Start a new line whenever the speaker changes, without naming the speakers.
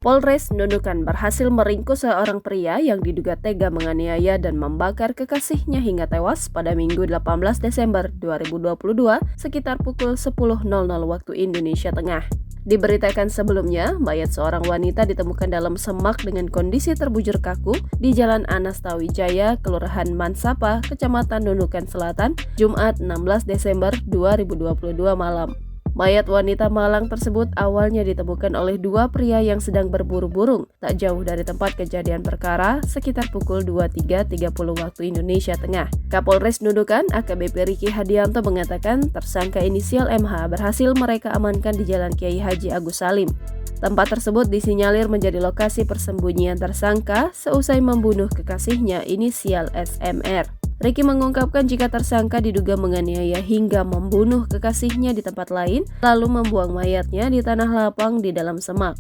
Polres Nunukan berhasil meringkus seorang pria yang diduga tega menganiaya dan membakar kekasihnya hingga tewas pada Minggu 18 Desember 2022 sekitar pukul 10.00 waktu Indonesia Tengah. Diberitakan sebelumnya, mayat seorang wanita ditemukan dalam semak dengan kondisi terbujur kaku di Jalan Anastawijaya, Kelurahan Mansapa, Kecamatan Nunukan Selatan, Jumat 16 Desember 2022 malam. Mayat wanita malang tersebut awalnya ditemukan oleh dua pria yang sedang berburu burung tak jauh dari tempat kejadian perkara sekitar pukul 23.30 waktu Indonesia Tengah. Kapolres Nunukan AKBP Riki Hadianto mengatakan tersangka inisial MH berhasil mereka amankan di Jalan Kiai Haji Agus Salim. Tempat tersebut disinyalir menjadi lokasi persembunyian tersangka seusai membunuh kekasihnya inisial SMR. Riki mengungkapkan jika tersangka diduga menganiaya hingga membunuh kekasihnya di tempat lain, lalu membuang mayatnya di tanah lapang di dalam semak.